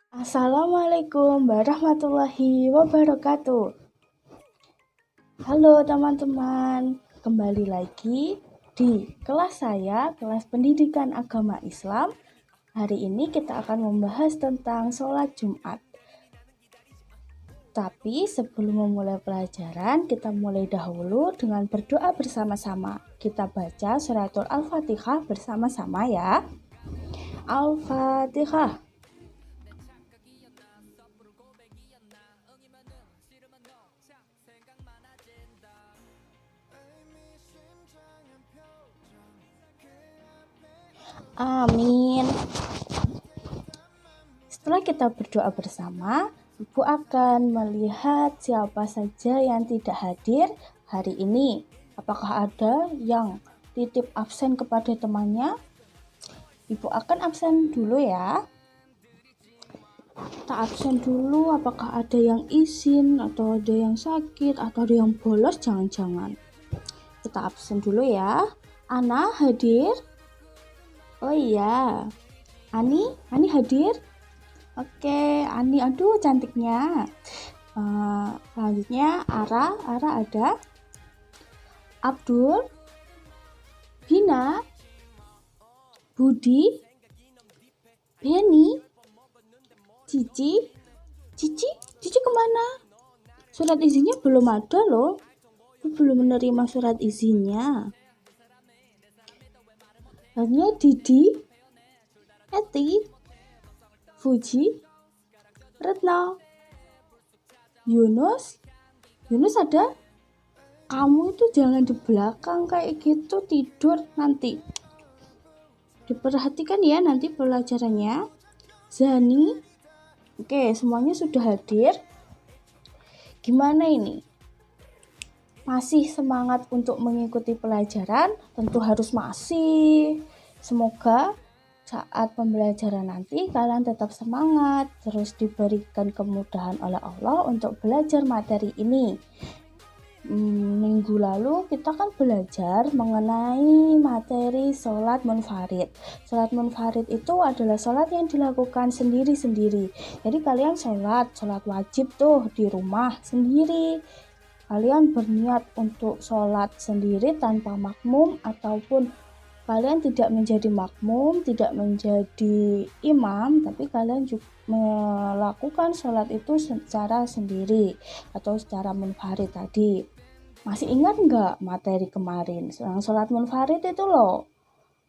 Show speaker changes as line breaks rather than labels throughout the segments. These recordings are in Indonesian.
Assalamualaikum warahmatullahi wabarakatuh. Halo teman-teman, kembali lagi di kelas saya, kelas pendidikan agama Islam. Hari ini kita akan membahas tentang sholat Jumat. Tapi sebelum memulai pelajaran, kita mulai dahulu dengan berdoa bersama-sama. Kita baca suratul Al-Fatihah bersama-sama ya. Al-Fatihah. Amin. Setelah kita berdoa bersama, Ibu akan melihat siapa saja yang tidak hadir hari ini. Apakah ada yang titip absen kepada temannya? Ibu akan absen dulu ya. Kita absen dulu, apakah ada yang izin, atau ada yang sakit, atau ada yang bolos, jangan-jangan. Kita absen dulu ya. Ana hadir? Oh iya. Ani hadir? Oke, Ani, aduh cantiknya. Selanjutnya Ara ada. Abdul, Bina, Budi, Beni, Cici kemana? Surat izinnya belum ada loh. Belum menerima surat izinnya. Selanjutnya Didi, Eti, Fuji, Retno, Yunus ada? Kamu itu jangan di belakang kayak gitu, tidur nanti. Diperhatikan ya nanti pelajarannya. Zani, oke, semuanya sudah hadir. Gimana ini? Masih semangat untuk mengikuti pelajaran? Tentu harus masih. Semoga saat pembelajaran nanti kalian tetap semangat, terus diberikan kemudahan oleh Allah untuk belajar materi ini. Minggu lalu kita kan belajar mengenai materi sholat munfarid. Sholat munfarid itu adalah sholat yang dilakukan sendiri-sendiri. Jadi kalian sholat wajib tuh di rumah sendiri. Kalian berniat untuk sholat sendiri tanpa makmum, ataupun kalian tidak menjadi makmum, tidak menjadi imam, tapi kalian juga melakukan sholat itu secara sendiri atau secara munfarid tadi. Masih ingat nggak materi kemarin? Sholat munfarid itu loh.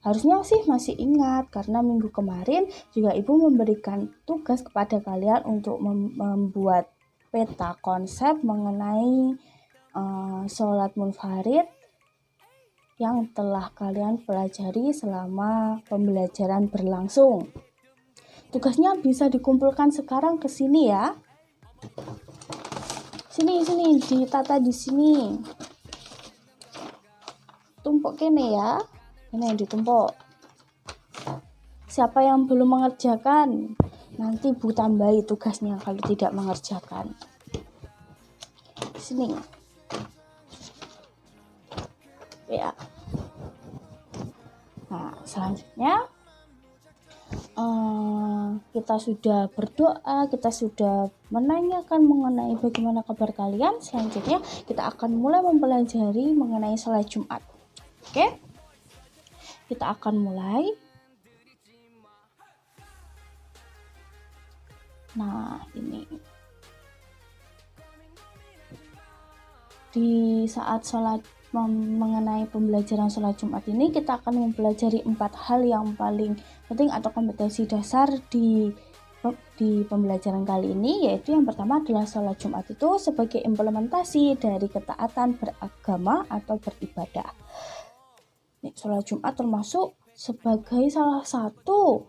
Harusnya sih masih ingat, karena minggu kemarin juga Ibu memberikan tugas kepada kalian untuk membuat peta konsep mengenai sholat munfarid yang telah kalian pelajari selama pembelajaran berlangsung. Tugasnya bisa dikumpulkan sekarang ke sini ya. Sini, ditata di sini. Tumpuk kene ya. Ini ditumpuk. Siapa yang belum mengerjakan, nanti Bu tambahi tugasnya kalau tidak mengerjakan. Sini. Ya. Nah, selanjutnya kita sudah berdoa, kita sudah menanyakan mengenai bagaimana kabar kalian. Selanjutnya kita akan mulai mempelajari mengenai sholat Jumat. Oke? Kita akan mulai. Nah, ini. Di saat sholat mengenai pembelajaran sholat Jumat ini, kita akan mempelajari 4 hal yang paling penting atau kompetensi dasar di pembelajaran kali ini, yaitu yang pertama adalah sholat Jumat itu sebagai implementasi dari ketaatan beragama atau beribadah. Sholat Jumat termasuk sebagai salah satu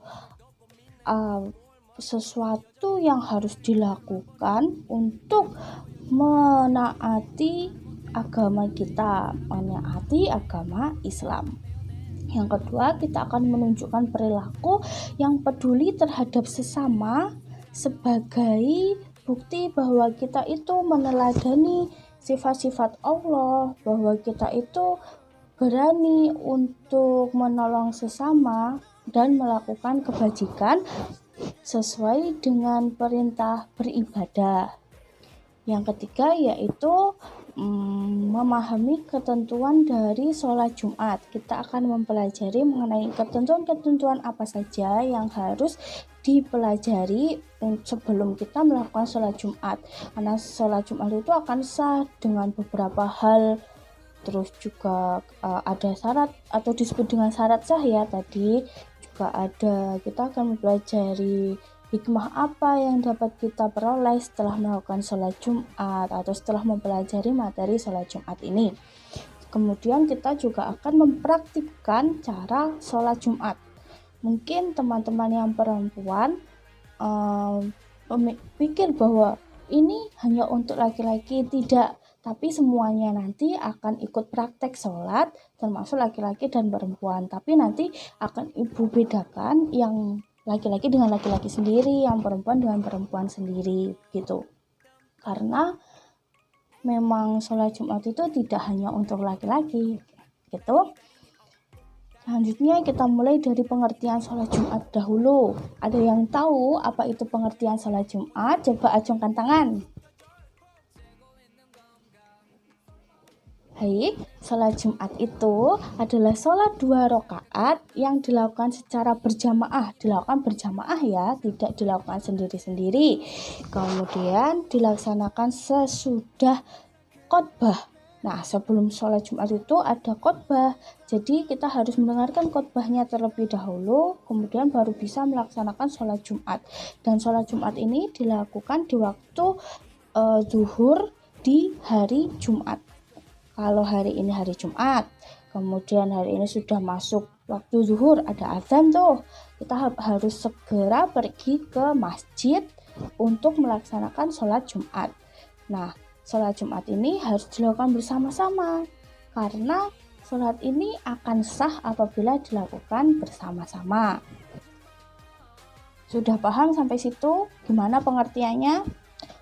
sesuatu yang harus dilakukan untuk menaati agama kita, menaati agama Islam. Yang kedua, kita akan menunjukkan perilaku yang peduli terhadap sesama sebagai bukti bahwa kita itu meneladani sifat-sifat Allah, bahwa kita itu berani untuk menolong sesama dan melakukan kebajikan sesuai dengan perintah beribadah. Yang ketiga yaitu memahami ketentuan dari sholat Jumat. Kita akan mempelajari mengenai ketentuan-ketentuan apa saja yang harus dipelajari sebelum kita melakukan sholat Jumat. Karena sholat Jumat itu akan sah dengan beberapa hal. Terus juga ada syarat atau disebut dengan syarat sah ya tadi. Juga ada, kita akan mempelajari hikmah apa yang dapat kita peroleh setelah melakukan sholat Jumat atau setelah mempelajari materi sholat Jumat ini. Kemudian kita juga akan mempraktikkan cara sholat Jumat. Mungkin teman-teman yang perempuan pikir bahwa ini hanya untuk laki-laki, tidak. Tapi semuanya nanti akan ikut praktek sholat, termasuk laki-laki dan perempuan. Tapi nanti akan ibu bedakan yang laki-laki dengan laki-laki sendiri, yang perempuan dengan perempuan sendiri gitu. Karena memang sholat Jumat itu tidak hanya untuk laki-laki gitu. Selanjutnya kita mulai dari pengertian sholat Jumat dahulu. Ada yang tahu apa itu pengertian sholat Jumat? Coba acungkan tangan. Baik, sholat Jumat itu adalah sholat 2 rakaat yang dilakukan secara berjamaah. Dilakukan berjamaah ya, tidak dilakukan sendiri-sendiri. Kemudian dilaksanakan sesudah khotbah. Nah, sebelum sholat Jumat itu ada khotbah. Jadi kita harus mendengarkan khotbahnya terlebih dahulu, kemudian baru bisa melaksanakan sholat Jumat. Dan sholat Jumat ini dilakukan di waktu zuhur di hari Jumat. Kalau hari ini hari Jumat, kemudian hari ini sudah masuk waktu zuhur, ada azan tuh. Kita harus segera pergi ke masjid untuk melaksanakan sholat Jumat. Nah, sholat Jumat ini harus dilakukan bersama-sama, karena sholat ini akan sah apabila dilakukan bersama-sama. Sudah paham sampai situ? Gimana pengertiannya?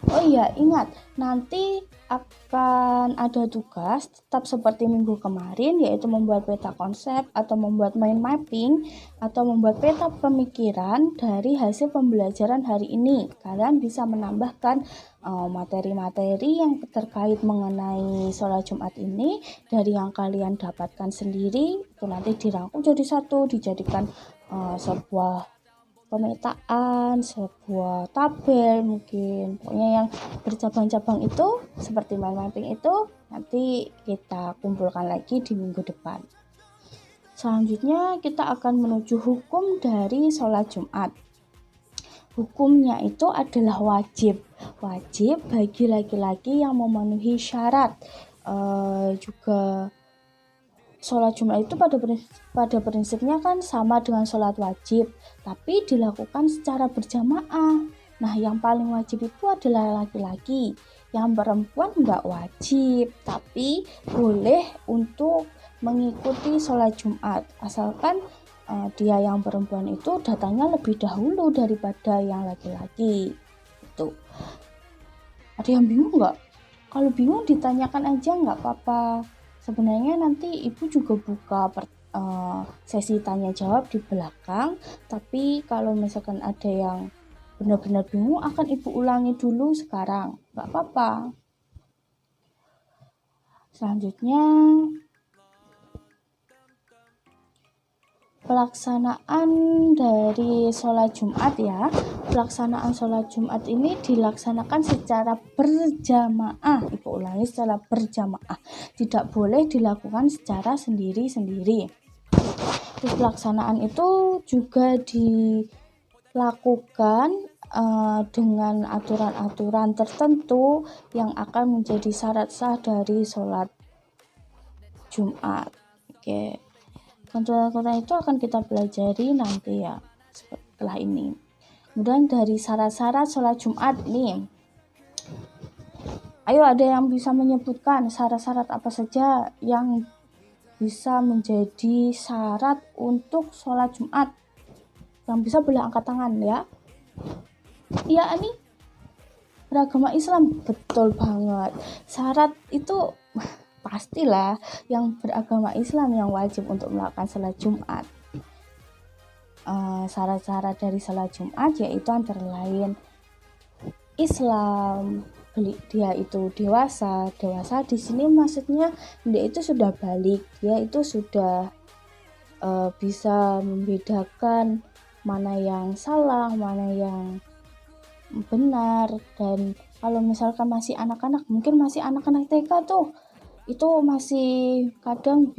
Oh iya, ingat, nanti akan ada tugas tetap seperti minggu kemarin, yaitu membuat peta konsep atau membuat mind mapping atau membuat peta pemikiran dari hasil pembelajaran hari ini. Kalian bisa menambahkan materi-materi yang terkait mengenai sholat Jumat ini dari yang kalian dapatkan sendiri, itu nanti dirangkum jadi satu, dijadikan sebuah pemetaan, sebuah tabel mungkin. Pokoknya yang bercabang-cabang itu seperti mind mapping itu nanti kita kumpulkan lagi di minggu depan. Selanjutnya kita akan menuju hukum dari sholat Jumat. Hukumnya itu adalah wajib bagi laki-laki yang memenuhi syarat. Juga sholat Jumat itu pada prinsipnya kan sama dengan sholat wajib, tapi dilakukan secara berjamaah. Nah, yang paling wajib itu adalah laki-laki. Yang perempuan nggak wajib, tapi boleh untuk mengikuti sholat Jumat, asalkan dia yang perempuan itu datangnya lebih dahulu daripada yang laki-laki. Itu. Ada yang bingung nggak? Kalau bingung ditanyakan aja, nggak apa-apa. Sebenarnya nanti ibu juga buka sesi tanya jawab di belakang, tapi kalau misalkan ada yang benar-benar bingung akan ibu ulangi dulu sekarang, nggak apa-apa. Selanjutnya pelaksanaan dari sholat Jumat ya. Pelaksanaan sholat Jumat ini dilaksanakan secara berjamaah. Ibu ulangi, secara berjamaah. Tidak boleh dilakukan secara sendiri-sendiri. Terus pelaksanaan itu juga dilakukan dengan aturan-aturan tertentu yang akan menjadi syarat sah dari sholat Jumat. Oke. Contoh-contoh itu akan kita pelajari nanti ya setelah ini. Kemudian dari syarat-syarat sholat Jumat nih. Ayo, ada yang bisa menyebutkan syarat-syarat apa saja yang bisa menjadi syarat untuk sholat Jumat? Yang bisa boleh angkat tangan ya. Iya, Ani? Beragama Islam, betul banget. Syarat itu pastilah yang beragama Islam yang wajib untuk melakukan sholat Jumat. syarat-syarat dari sholat Jumat yaitu antara lain Islam, dia itu dewasa di sini maksudnya dia itu sudah balik, dia itu sudah bisa membedakan mana yang salah, mana yang benar. Dan kalau misalkan masih anak-anak, mungkin masih anak-anak TK tuh, itu masih kadang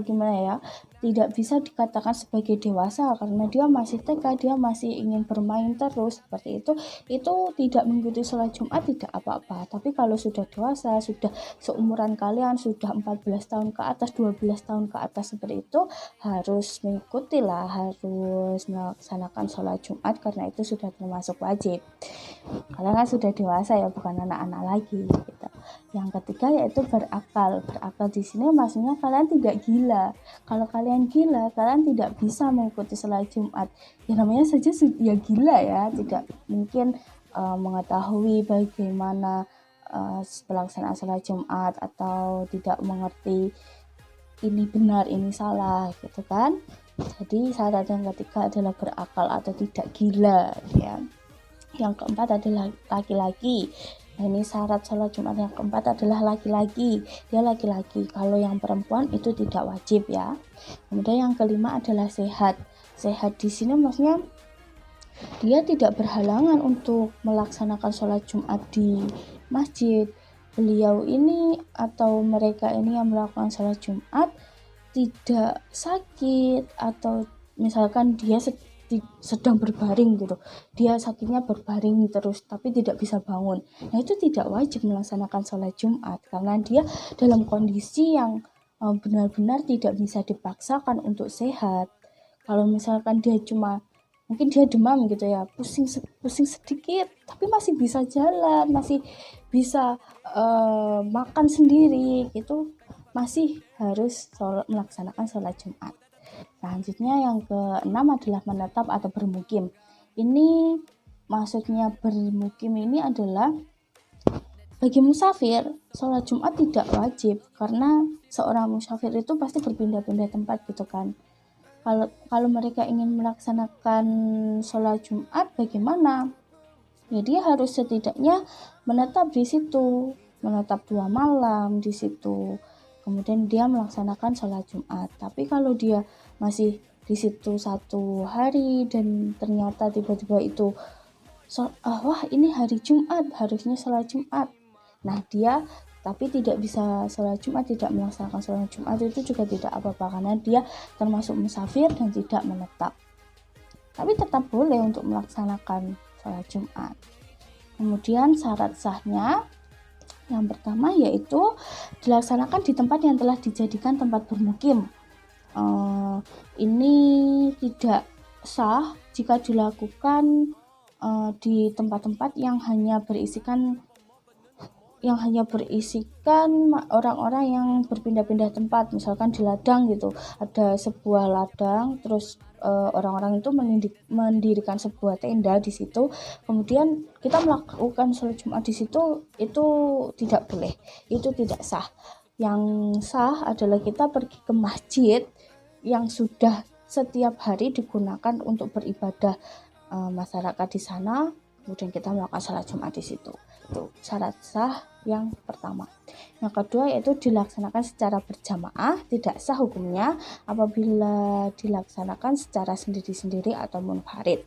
gimana ya, tidak bisa dikatakan sebagai dewasa karena dia masih TK, dia masih ingin bermain terus seperti itu tidak mengikuti sholat Jumat tidak apa-apa. Tapi kalau sudah dewasa, sudah seumuran kalian, sudah 14 tahun ke atas, 12 tahun ke atas seperti itu, harus mengikuti lah, harus melaksanakan sholat Jumat karena itu sudah termasuk wajib. Kalian kan sudah dewasa ya, bukan anak-anak lagi gitu. Yang ketiga yaitu berakal di sini maksudnya kalian tidak gila. Kalau kalian gila, kalian tidak bisa mengikuti sholat Jumat. Ya namanya saja ya gila ya, tidak mungkin mengetahui bagaimana pelaksanaan sholat Jumat atau tidak mengerti ini benar, ini salah gitu kan. Jadi syarat yang ketiga adalah berakal atau tidak gila ya. Yang keempat adalah laki-laki. Nah, ini syarat sholat Jumat yang keempat adalah laki-laki. Dia laki-laki. Kalau yang perempuan itu tidak wajib ya. Kemudian yang kelima adalah sehat. Sehat di sini maksudnya dia tidak berhalangan untuk melaksanakan sholat Jumat di masjid. Beliau ini atau mereka ini yang melakukan sholat Jumat tidak sakit atau misalkan dia sedang berbaring gitu, dia sakitnya berbaring terus tapi tidak bisa bangun, nah itu tidak wajib melaksanakan sholat Jumat karena dia dalam kondisi yang benar-benar tidak bisa dipaksakan untuk sehat. Kalau misalkan dia cuma mungkin dia demam gitu ya, pusing sedikit tapi masih bisa jalan, masih bisa makan sendiri gitu, masih harus melaksanakan sholat Jumat. Selanjutnya yang keenam adalah menetap atau bermukim. Ini maksudnya bermukim ini adalah bagi musafir sholat Jumat tidak wajib karena seorang musafir itu pasti berpindah-pindah tempat gitu kan. Kalau mereka ingin melaksanakan sholat Jumat bagaimana? Ya dia harus setidaknya menetap di situ, menetap 2 malam di situ. Kemudian dia melaksanakan sholat Jumat. Tapi kalau dia masih di situ 1 hari dan ternyata tiba-tiba itu wah ini hari Jumat, harusnya sholat Jumat. Nah dia tapi tidak bisa sholat Jumat, tidak melaksanakan sholat Jumat, itu juga tidak apa-apa karena dia termasuk musafir dan tidak menetap. Tapi tetap boleh untuk melaksanakan sholat Jumat. Kemudian syarat sahnya yang pertama yaitu dilaksanakan di tempat yang telah dijadikan tempat bermukim. Ini tidak sah jika dilakukan di tempat-tempat yang hanya berisikan orang-orang yang berpindah-pindah tempat. Misalkan di ladang gitu, ada sebuah ladang, terus orang-orang itu mendirikan sebuah tenda di situ, kemudian kita melakukan sholat Jumat di situ, itu tidak boleh, itu tidak sah. Yang sah adalah kita pergi ke masjid yang sudah setiap hari digunakan untuk beribadah masyarakat di sana, kemudian kita melakukan sholat Jumat di situ. Itu syarat sah yang pertama. Yang kedua yaitu dilaksanakan secara berjamaah. Tidak sah hukumnya apabila dilaksanakan secara sendiri-sendiri atau munfarid.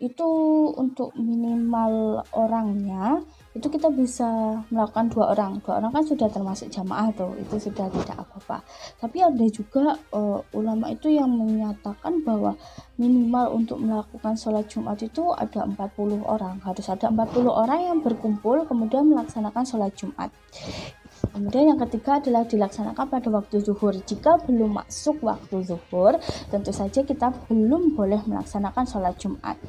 Itu untuk minimal orangnya itu kita bisa melakukan 2 orang kan sudah termasuk jamaah tuh, itu sudah tidak apa-apa. Tapi ada juga ulama itu yang menyatakan bahwa minimal untuk melakukan sholat Jumat itu ada 40 orang, harus ada 40 orang yang berkumpul kemudian melaksanakan sholat Jumat. Kemudian yang ketiga adalah dilaksanakan pada waktu zuhur. Jika belum masuk waktu zuhur, tentu saja kita belum boleh melaksanakan sholat Jumat.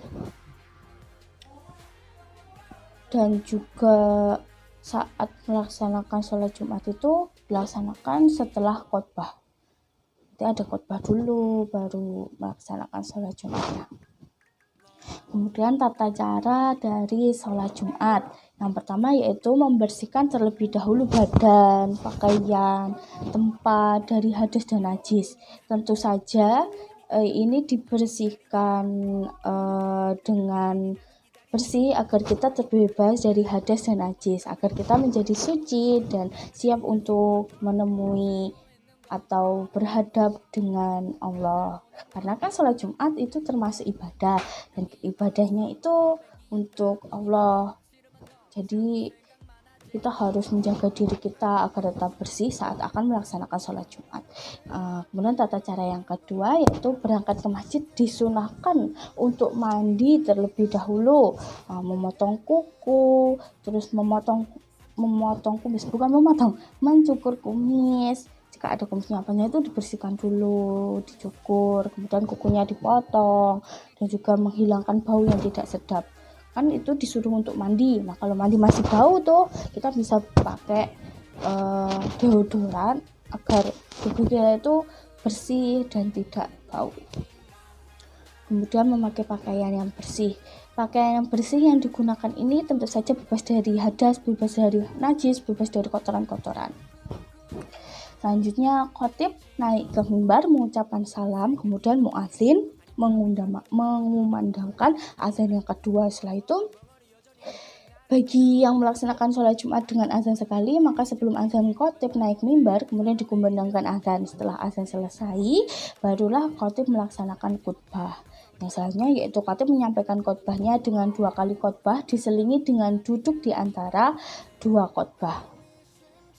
Dan juga saat melaksanakan sholat Jumat itu dilaksanakan setelah khotbah. Jadi ada khotbah dulu baru melaksanakan sholat Jumatnya. Kemudian tata cara dari sholat Jumat. Yang pertama yaitu membersihkan terlebih dahulu badan, pakaian, tempat dari hadas dan najis. Tentu saja ini dibersihkan dengan bersih agar kita terbebas dari hadas dan najis, agar kita menjadi suci dan siap untuk menemui atau berhadap dengan Allah. Karena kan sholat Jumat itu termasuk ibadah, dan ibadahnya itu untuk Allah. Jadi kita harus menjaga diri kita agar tetap bersih saat akan melaksanakan sholat Jumat. Kemudian tata cara yang kedua yaitu berangkat ke masjid disunahkan untuk mandi terlebih dahulu, memotong kuku, terus mencukur kumis. Jika ada kumisnya apanya itu dibersihkan dulu, dicukur, kemudian kukunya dipotong, dan juga menghilangkan bau yang tidak sedap. Kan itu disuruh untuk mandi. Nah kalau mandi masih bau tuh, kita bisa pakai deodoran agar tubuh kita itu bersih dan tidak bau. Kemudian memakai pakaian yang bersih. Pakaian yang bersih yang digunakan ini tentu saja bebas dari hadas, bebas dari najis, bebas dari kotoran-kotoran. Selanjutnya khotib naik ke mimbar mengucapkan salam, kemudian muadzin mengumandangkan azan yang kedua. Setelah itu bagi yang melaksanakan sholat Jumat dengan azan sekali, maka sebelum azan khotib naik mimbar kemudian dikumandangkan azan. Setelah azan selesai, barulah khotib melaksanakan khutbah. Yang selanjutnya yaitu khotib menyampaikan khutbahnya dengan 2 kali khutbah diselingi dengan duduk di antara 2 khutbah.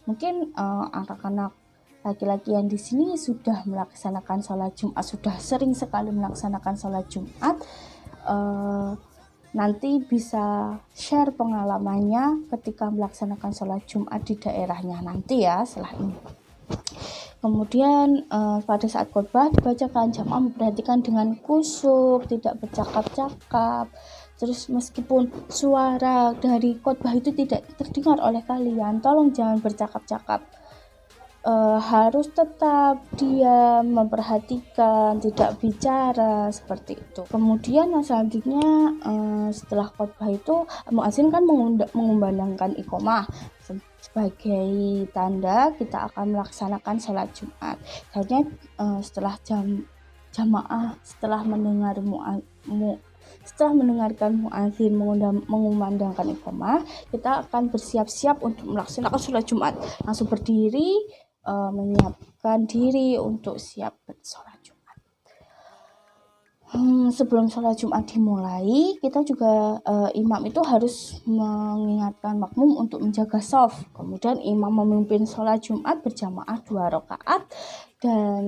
Mungkin anak-anak laki-laki yang di sini sudah melaksanakan sholat Jumat, sudah sering sekali melaksanakan sholat Jumat, nanti bisa share pengalamannya ketika melaksanakan sholat Jumat di daerahnya nanti ya setelah ini. Kemudian pada saat khotbah dibacakan, jamaah memperhatikan dengan khusyuk, tidak bercakap-cakap. Terus meskipun suara dari khotbah itu tidak terdengar oleh kalian, tolong jangan bercakap-cakap. Harus tetap diam, memperhatikan, tidak bicara, seperti itu. Kemudian yang selanjutnya setelah khotbah itu muadzin kan mengumandangkan iqomah sebagai tanda kita akan melaksanakan sholat Jumat. Selanjutnya setelah jamaah setelah mendengarkan muadzin mengumandangkan iqomah, kita akan bersiap-siap untuk melaksanakan sholat Jumat. Langsung berdiri, menyiapkan diri untuk siap sholat Jumat. Sebelum sholat Jumat dimulai, kita juga imam itu harus mengingatkan makmum untuk menjaga shaf. Kemudian imam memimpin sholat Jumat berjamaah 2 rakaat, dan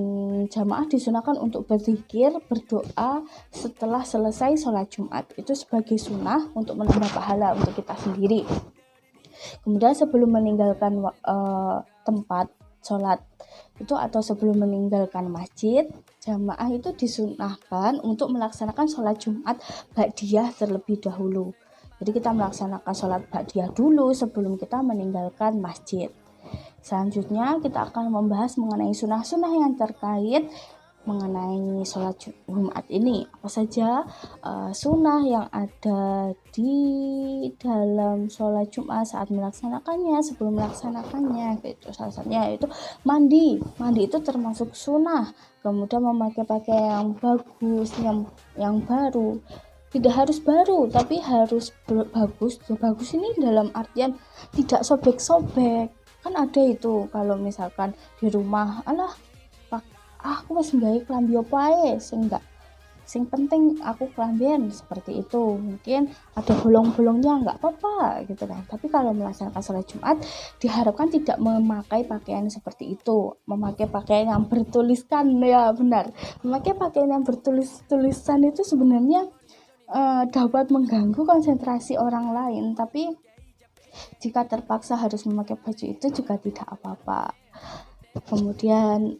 jamaah disunahkan untuk berzikir, berdoa setelah selesai sholat Jumat. Itu sebagai sunnah untuk menambah pahala untuk kita sendiri. Kemudian sebelum meninggalkan tempat sholat itu atau sebelum meninggalkan masjid, jamaah itu disunahkan untuk melaksanakan sholat Jumat ba'diyah terlebih dahulu. Jadi kita melaksanakan sholat ba'diyah dulu sebelum kita meninggalkan masjid. Selanjutnya kita akan membahas mengenai sunnah-sunnah yang terkait mengenai sholat Jumat ini. Apa saja sunnah yang ada di dalam sholat Jumat saat melaksanakannya, sebelum melaksanakannya, gitu. Salah satunya yaitu mandi itu termasuk sunnah. Kemudian memakai pakaian yang bagus, yang baru. Tidak harus baru, tapi harus bagus. Bagus ini dalam artian tidak sobek-sobek. Kan ada itu kalau misalkan di rumah, aku wis nggawe klambi opo ae sing penting aku klambian, seperti itu. Mungkin ada bolong-bolongnya enggak apa-apa gitu kan. Tapi kalau melaksanakan sholat Jumat diharapkan tidak memakai pakaian seperti itu, memakai pakaian yang bertuliskan, ya benar. Memakai pakaian yang bertulis-tulisan itu sebenarnya dapat mengganggu konsentrasi orang lain, tapi jika terpaksa harus memakai baju itu juga tidak apa-apa. Kemudian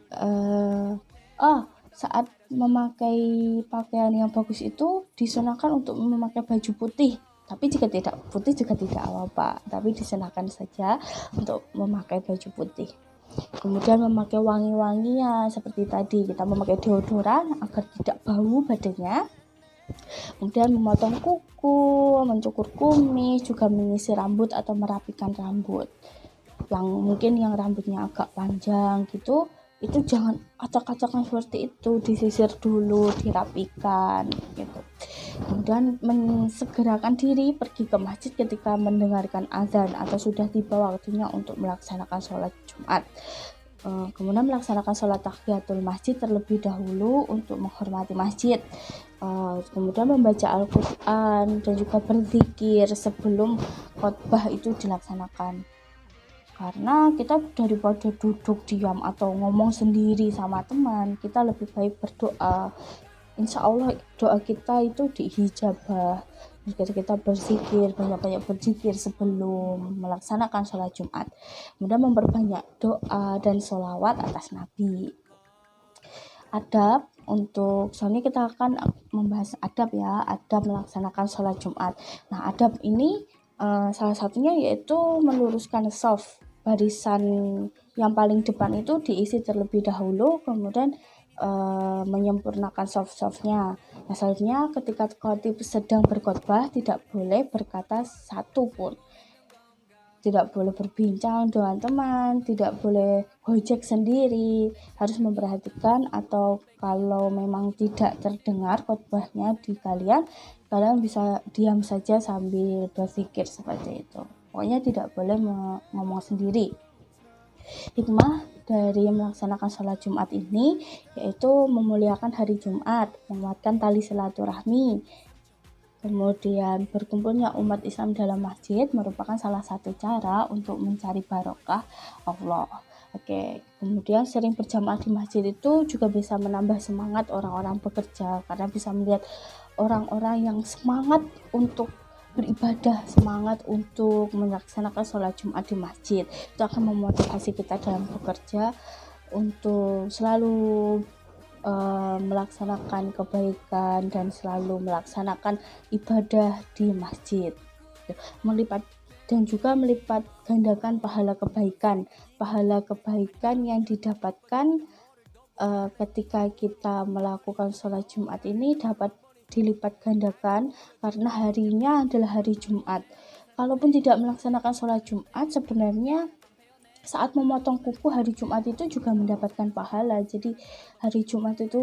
saat memakai pakaian yang bagus itu disunahkan untuk memakai baju putih. Tapi jika tidak putih juga tidak apa-apa, tapi disunahkan saja untuk memakai baju putih. Kemudian memakai wangi-wangian seperti tadi, kita memakai deodoran agar tidak bau badannya. Kemudian memotong kuku, mencukur kumis, juga menyisir rambut atau merapikan rambut. Yang mungkin yang rambutnya agak panjang gitu, itu jangan acak-acakan seperti itu, disisir dulu, dirapikan gitu. Kemudian mensegerakan diri pergi ke masjid ketika mendengarkan azan atau sudah tiba waktunya untuk melaksanakan sholat Jumat. Kemudian melaksanakan sholat tahiyatul masjid terlebih dahulu untuk menghormati masjid. Kemudian membaca Al-Quran dan juga berzikir sebelum khotbah itu dilaksanakan. Karena kita daripada duduk diam atau ngomong sendiri sama teman, kita lebih baik berdoa. Insya Allah doa kita itu diijabah. Jika kita berzikir, banyak-banyak berzikir sebelum melaksanakan sholat Jumat. Kemudian memperbanyak doa dan sholawat atas Nabi. Adab untuk soalnya kita akan membahas adab ya, adab melaksanakan sholat Jumat. Nah, adab ini salah satunya yaitu meluruskan shaf, barisan yang paling depan itu diisi terlebih dahulu, kemudian menyempurnakan shaf-shafnya. Nah, selanjutnya ketika khatib sedang berkhotbah tidak boleh berkata satu pun, tidak boleh berbincang dengan teman, tidak boleh gojek sendiri, harus memperhatikan, atau kalau memang tidak terdengar khotbahnya di kalian bisa diam saja sambil berzikir seperti itu. Pokoknya tidak boleh ngomong sendiri. Hikmah dari melaksanakan sholat Jumat ini yaitu memuliakan hari Jumat, menguatkan tali silaturahmi. Kemudian berkumpulnya umat Islam dalam masjid merupakan salah satu cara untuk mencari barokah Allah. Oke, kemudian sering berjamaah di masjid itu juga bisa menambah semangat orang-orang bekerja, karena bisa melihat orang-orang yang semangat untuk beribadah, semangat untuk melaksanakan sholat Jumat di masjid. Itu akan memotivasi kita dalam bekerja untuk selalu melaksanakan kebaikan dan selalu melaksanakan ibadah di masjid. Dan juga melipat gandakan pahala kebaikan yang didapatkan ketika kita melakukan sholat Jumat ini dapat dilipat gandakan karena harinya adalah hari Jumat. Kalaupun tidak melaksanakan sholat Jumat, sebenarnya saat memotong kuku hari Jumat itu juga mendapatkan pahala. Jadi hari Jumat itu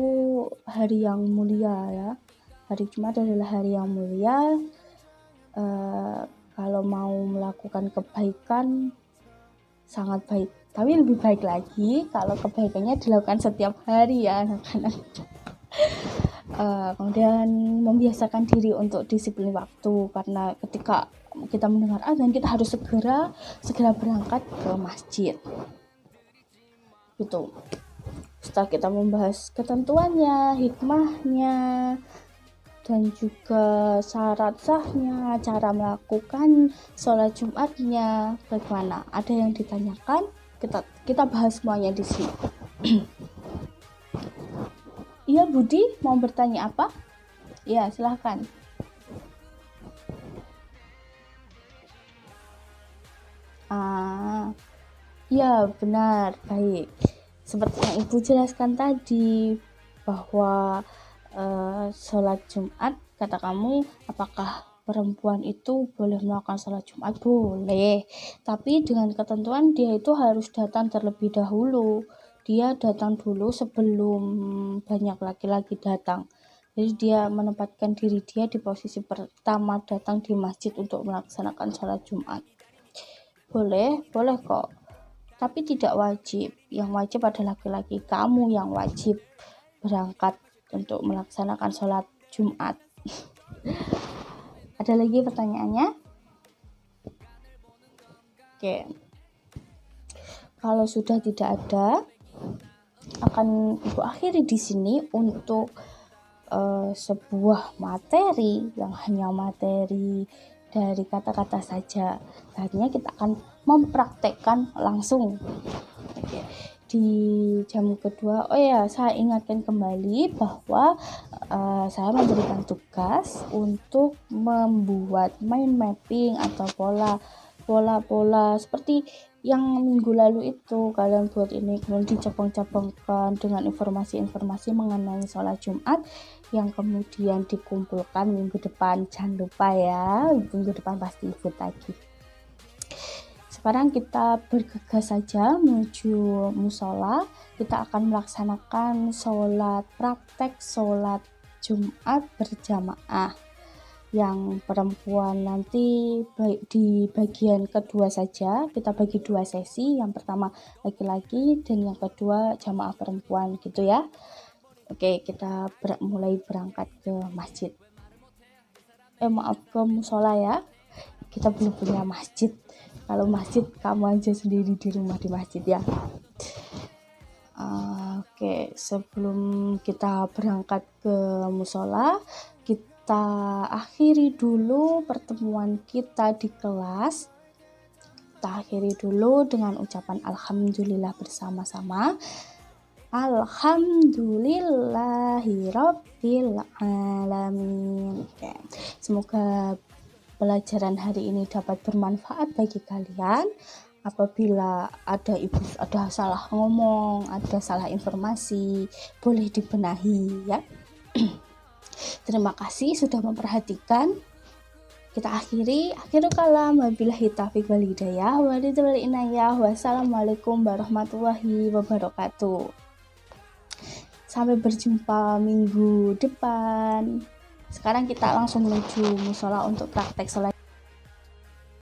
hari yang mulia ya. Hari Jumat adalah hari yang mulia. Kalau mau melakukan kebaikan sangat baik. Tapi lebih baik lagi kalau kebaikannya dilakukan setiap hari ya anak-anak. Kemudian membiasakan diri untuk disiplin waktu, karena ketika kita mendengar azan kita harus segera berangkat ke masjid. Gitu. Setelah kita membahas ketentuannya, hikmahnya, dan juga syarat sahnya, cara melakukan sholat Jumatnya, bagaimana? Ada yang ditanyakan? Kita bahas semuanya di sini. Iya Budi, mau bertanya apa? Ya, silahkan. Ya benar, baik. Seperti yang Ibu jelaskan tadi, bahwa sholat Jumat, kata kamu, apakah perempuan itu boleh melakukan sholat Jumat? Boleh, tapi dengan ketentuan dia itu harus datang terlebih dahulu. Dia datang dulu sebelum banyak laki-laki datang. Jadi dia menempatkan diri dia di posisi pertama datang di masjid untuk melaksanakan sholat Jumat. Boleh kok, tapi tidak wajib. Yang wajib adalah laki-laki, kamu yang wajib berangkat untuk melaksanakan sholat Jumat. Ada lagi pertanyaannya? Oke. Kalau sudah tidak ada, akan Ibu akhiri di sini untuk sebuah materi yang hanya materi dari kata-kata saja. Akhirnya kita akan mempraktekkan langsung. Oke. Di jam kedua, saya ingatkan kembali bahwa saya memberikan tugas untuk membuat mind mapping atau pola-pola seperti yang minggu lalu itu kalian buat ini, kemudian dicabang-cabangkan dengan informasi-informasi mengenai sholat Jumat yang kemudian dikumpulkan minggu depan. Jangan lupa ya, minggu depan pasti ikut lagi. Sekarang kita bergegas saja menuju musola. Kita akan melaksanakan praktek sholat Jumat berjamaah. Yang perempuan nanti di bagian kedua saja, kita bagi 2 sesi. Yang pertama laki-laki dan yang kedua jamaah perempuan gitu ya. Oke, kita mulai berangkat ke masjid. Ke musola ya. Kita belum punya masjid. Kalau masjid kamu aja sendiri di rumah di masjid ya. Oke, sebelum kita berangkat ke musola, kita akhiri dulu pertemuan kita di kelas. Kita akhiri dulu dengan ucapan alhamdulillah bersama-sama. Alhamdulillahirabbil alamin. Oke. Semoga pelajaran hari ini dapat bermanfaat bagi kalian. Apabila ada salah ngomong, ada salah informasi, boleh dibenahi ya. Terima kasih sudah memperhatikan. Kita akhirul kalam, wabillahi taufiq wal hidayah, walidul inayah, wassalamualaikum warahmatullahi wabarakatuh. Sampai berjumpa minggu depan. Sekarang kita langsung menuju musola untuk praktek sholat.